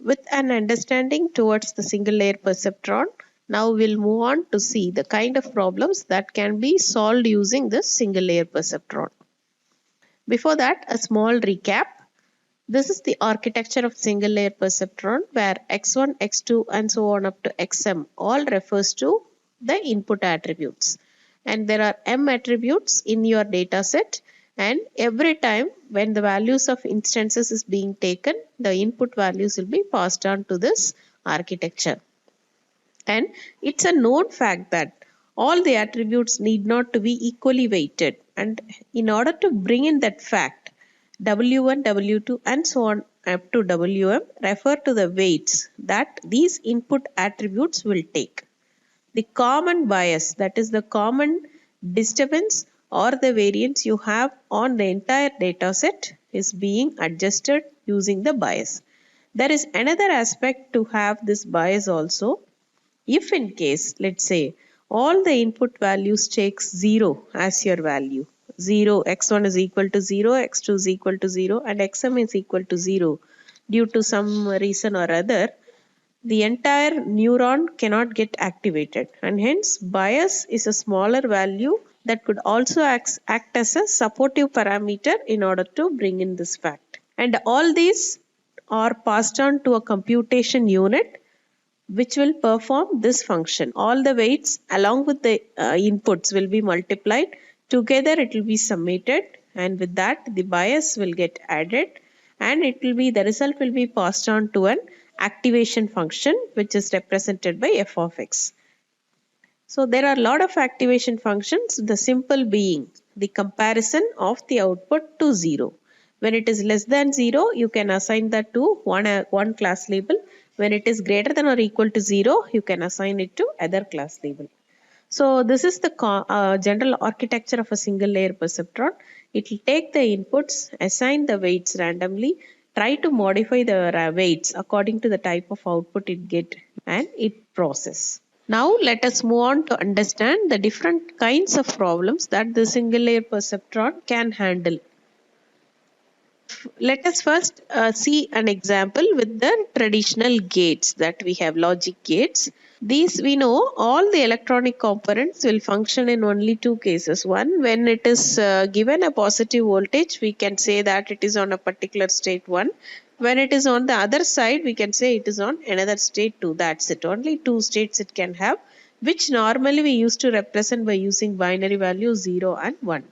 With an understanding towards the single layer perceptron, now we'll move on to see the kind of problems that can be solved using this single layer perceptron. Before that, a small recap. This is the architecture of single layer perceptron where x1, x2 and so on up to xm all refers to the input attributes. And there are m attributes in your data set, and every time when the values of instances is being taken, the input values will be passed on to this architecture. And it's a known fact that all the attributes need not to be equally weighted. And in order to bring in that fact, W1, W2 and so on up to Wm refer to the weights that these input attributes will take. The common bias, that is the common disturbance or the variance you have on the entire data set, is being adjusted using the bias. There is another aspect to have this bias also. If in case, let's say, all the input values takes 0 as your value, 0, x1 is equal to 0, x2 is equal to 0 and xm is equal to 0 due to some reason or other, the entire neuron cannot get activated, and hence bias is a smaller value that could also act as a supportive parameter in order to bring in this fact. And all these are passed on to a computation unit which will perform this function. All the weights along with the inputs will be multiplied. Together it will be summated, and with that the bias will get added, and the result will be passed on to an activation function which is represented by f of x. So there are a lot of activation functions, the simple being the comparison of the output to 0. When it is less than 0, you can assign that to one class label. When it is greater than or equal to 0, you can assign it to other class label. So this is the general architecture of a single layer perceptron. It will take the inputs, assign the weights randomly, try to modify the weights according to the type of output it get, and it process. Now let us move on to understand the different kinds of problems that the single layer perceptron can handle. Let us first see an example with the traditional gates that we have, logic gates. These we know all the electronic components will function in only two cases. One, when it is given a positive voltage, we can say that it is on a particular state 1. When it is on the other side, we can say it is on another state 2. That's it. Only two states it can have, which normally we used to represent by using binary values 0 and 1.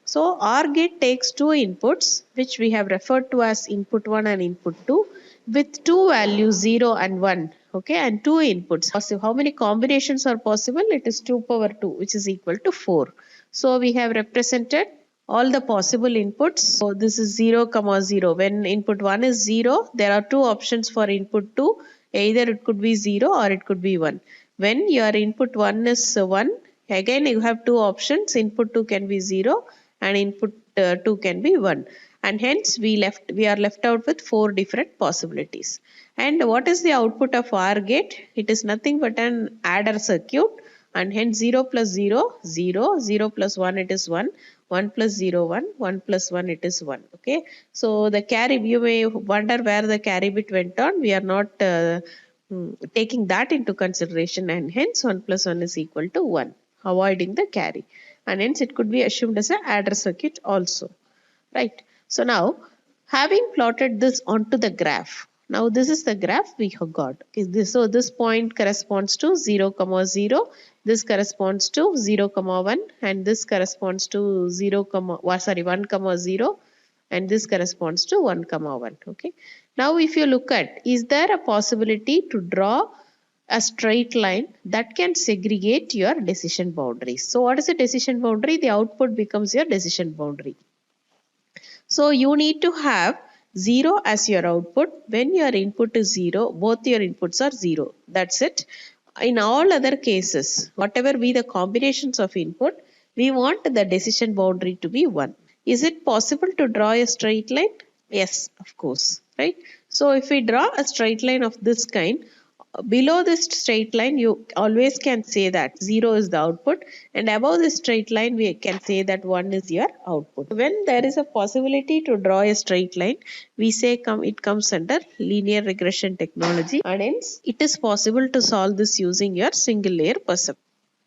So OR gate takes two inputs which we have referred to as input 1 and input 2 with two values 0 and 1, okay, and two inputs. So how many combinations are possible? It is 2 power 2 which is equal to 4. So we have represented all the possible inputs. So this is 0, 0. When input 1 is 0, there are two options for input 2. Either it could be 0 or it could be 1. When your input 1 is 1, again you have two options. Input 2 can be 0 and input 2 can be 1, and hence we are left out with four different possibilities. And what is the output of OR gate? It is nothing but an adder circuit, and hence 0 plus 0 0, 0 plus 1 it is 1, 1 plus 0 1, 1 plus 1 it is 1. Okay, so the carry, you may wonder where the carry bit went on. We are not taking that into consideration, and hence 1 plus 1 is equal to 1, avoiding the carry, and hence it could be assumed as an adder circuit also, right? So now, having plotted this onto the graph, now this is the graph we have got. Okay, so this point corresponds to 0, 0, this corresponds to 0, 1, and this corresponds to 1, 0, and this corresponds to 1, 1. Okay. Now if you look at, is there a possibility to draw a straight line that can segregate your decision boundaries? So what is a decision boundary? The output becomes your decision boundary. So you need to have 0 as your output. When your input is 0, both your inputs are 0. That's it. In all other cases, whatever be the combinations of input, we want the decision boundary to be 1. Is it possible to draw a straight line? Yes, of course, right? So if we draw a straight line of this kind, below this straight line you always can say that 0 is the output, and above this straight line we can say that 1 is your output. When there is a possibility to draw a straight line, we say it comes under linear regression technology, and hence it is possible to solve this using your single layer perceptron.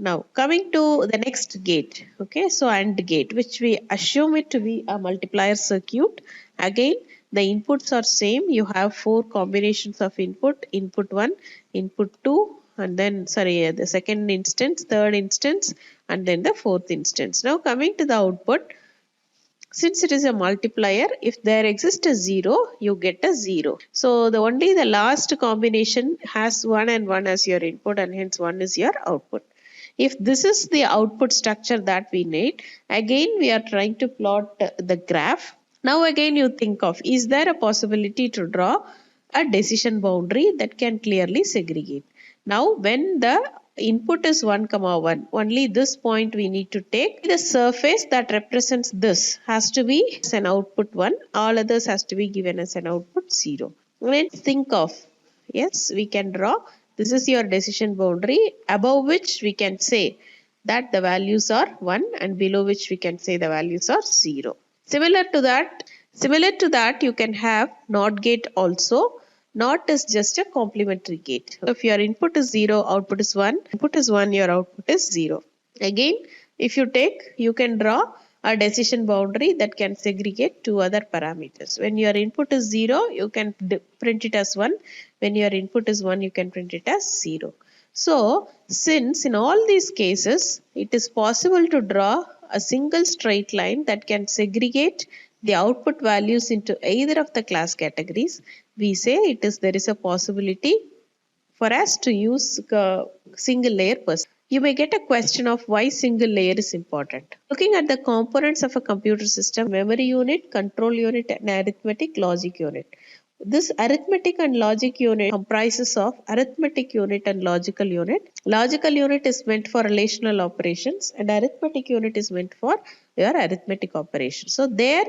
Now coming to the next gate, okay, so AND gate, which we assume it to be a multiplier circuit. Again, the inputs are same. You have 4 combinations of input: input 1, input 2, and then the second instance, third instance, and then the fourth instance. Now coming to the output, since it is a multiplier, if there exists a 0, you get a 0. So only the last combination has 1 and 1 as your input, and hence 1 is your output. If this is the output structure that we need, again we are trying to plot the graph. Now again you think of, is there a possibility to draw a decision boundary that can clearly segregate? Now when the input is 1, 1, only this point we need to take. The surface that represents this has to be as an output 1, all others has to be given as an output 0. Let's think of, yes, we can draw. This is your decision boundary, above which we can say that the values are 1 and below which we can say the values are 0. Similar to that, you can have NOT gate also. NOT is just a complementary gate. So if your input is 0, output is 1. Input is 1, your output is 0. Again, if you can draw a decision boundary that can segregate 2 other parameters. When your input is 0, you can print it as 1. When your input is 1, you can print it as 0. So, since in all these cases, it is possible to draw a single straight line that can segregate the output values into either of the class categories, we say there is a possibility for us to use single layer perceptron. You may get a question of why single layer is important. Looking at the components of a computer system: memory unit, control unit, and arithmetic logic unit. This arithmetic and logic unit comprises of arithmetic unit and logical unit. Logical unit is meant for relational operations, and arithmetic unit is meant for your arithmetic operations. So there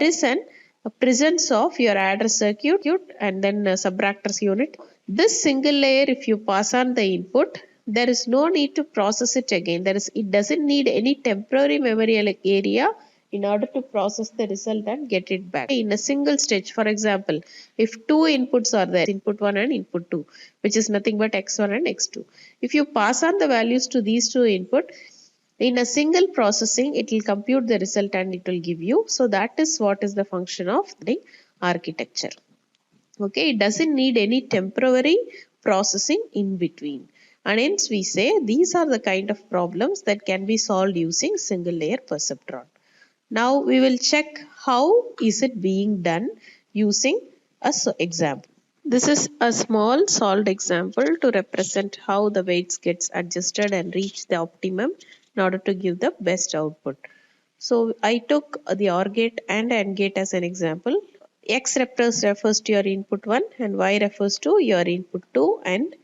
is a presence of your adder circuit and then subtractors unit. This single layer, if you pass on the input, there is no need to process it again. It doesn't need any temporary memory area in order to process the result and get it back in a single stage. For example, if 2 inputs are there, input 1 and input 2, which is nothing but x1 and x2. If you pass on the values to these 2 input, in a single processing, it will compute the result and it will give you. So that is what is the function of the architecture. Okay, it doesn't need any temporary processing in between. And hence we say these are the kind of problems that can be solved using single layer perceptron. Now we will check how is it being done using an example. This is a small solved example to represent how the weights gets adjusted and reach the optimum in order to give the best output. So I took the OR gate and AND gate as an example. X refers to your input 1 and Y refers to your input 2, and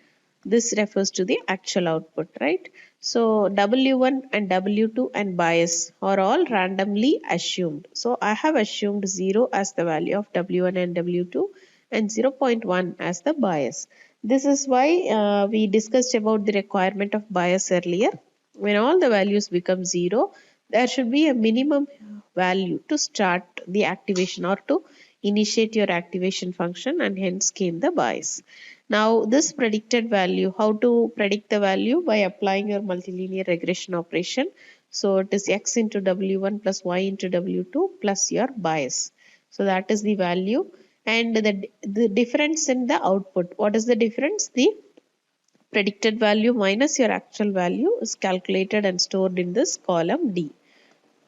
this refers to the actual output, right? So W1 and W2 and bias are all randomly assumed. So I have assumed 0 as the value of W1 and W2 and 0.1 as the bias. This is why we discussed about the requirement of bias earlier. When all the values become 0, there should be a minimum value to start the activation or to initiate your activation function, and hence came the bias. Now this predicted value, how to predict the value? By applying your multilinear regression operation. So it is x into W1 plus y into W2 plus your bias. So that is the value, and the difference in the output. What is the difference? The predicted value minus your actual value is calculated and stored in this column D.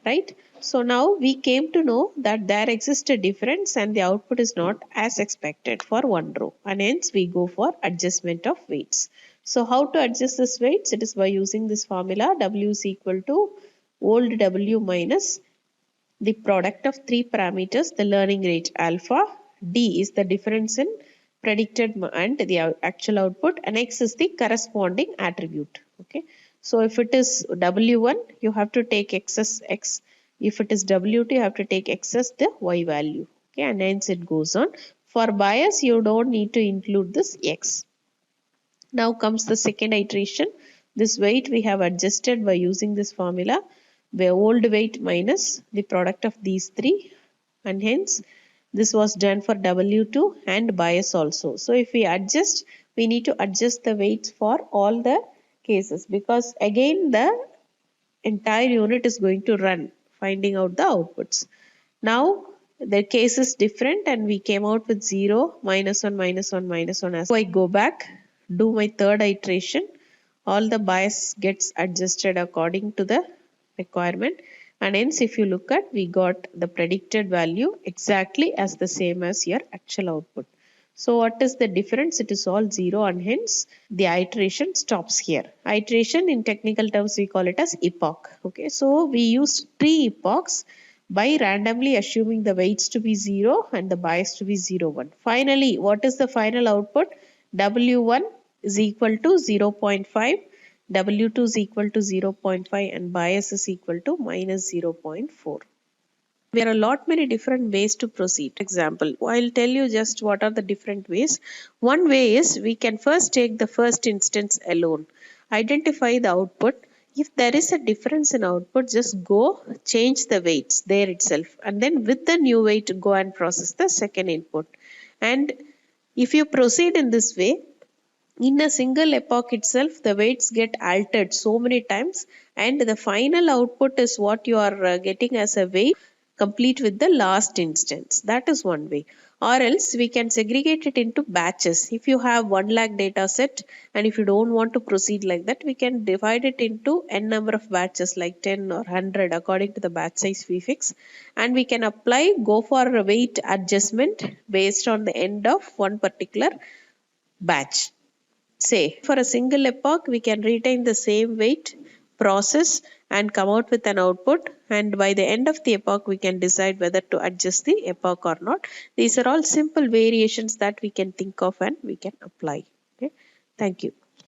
Right? So now we came to know that there exists a difference and the output is not as expected for one row, and hence we go for adjustment of weights. So how to adjust this weights? It is by using this formula: W is equal to old W minus the product of 3 parameters, the learning rate alpha, D is the difference in predicted and the actual output, and X is the corresponding attribute. Okay. So if it is W1, you have to take X as X. If it is W2, you have to take X as the Y value. Okay, and hence it goes on. For bias, you don't need to include this X. Now comes the second iteration. This weight we have adjusted by using this formula, the old weight minus the product of these three, and hence this was done for W2 and bias also. So if we adjust, we need to adjust the weights for all the cases, because again the entire unit is going to run finding out the outputs. Now the case is different and we came out with 0, -1, -1, -1. As so I go back, do my third iteration, all the bias gets adjusted according to the requirement, and hence if you look at, we got the predicted value exactly as the same as your actual output. So what is the difference? It is all 0 and hence the iteration stops here. Iteration in technical terms we call it as epoch. Okay, so we used 3 epochs by randomly assuming the weights to be 0 and the bias to be 0, 1. Finally, what is the final output? W1 is equal to 0.5, W2 is equal to 0.5 and bias is equal to minus 0.4. There are a lot many different ways to proceed. Example, I'll tell you just what are the different ways. One way is we can first take the first instance alone. Identify the output. If there is a difference in output, just go change the weights there itself. And then with the new weight, go and process the second input. And if you proceed in this way, in a single epoch itself, the weights get altered so many times, and the final output is what you are getting as a weight complete with the last instance. That is one way. Or else we can segregate it into batches. If you have 1 lakh data set and if you don't want to proceed like that, we can divide it into n number of batches like 10 or 100 according to the batch size we fix, and we can go for a weight adjustment based on the end of one particular batch. Say, for a single epoch, we can retain the same weight, process, and come out with an output. And by the end of the epoch, we can decide whether to adjust the epoch or not. These are all simple variations that we can think of and we can apply. Okay. Thank you.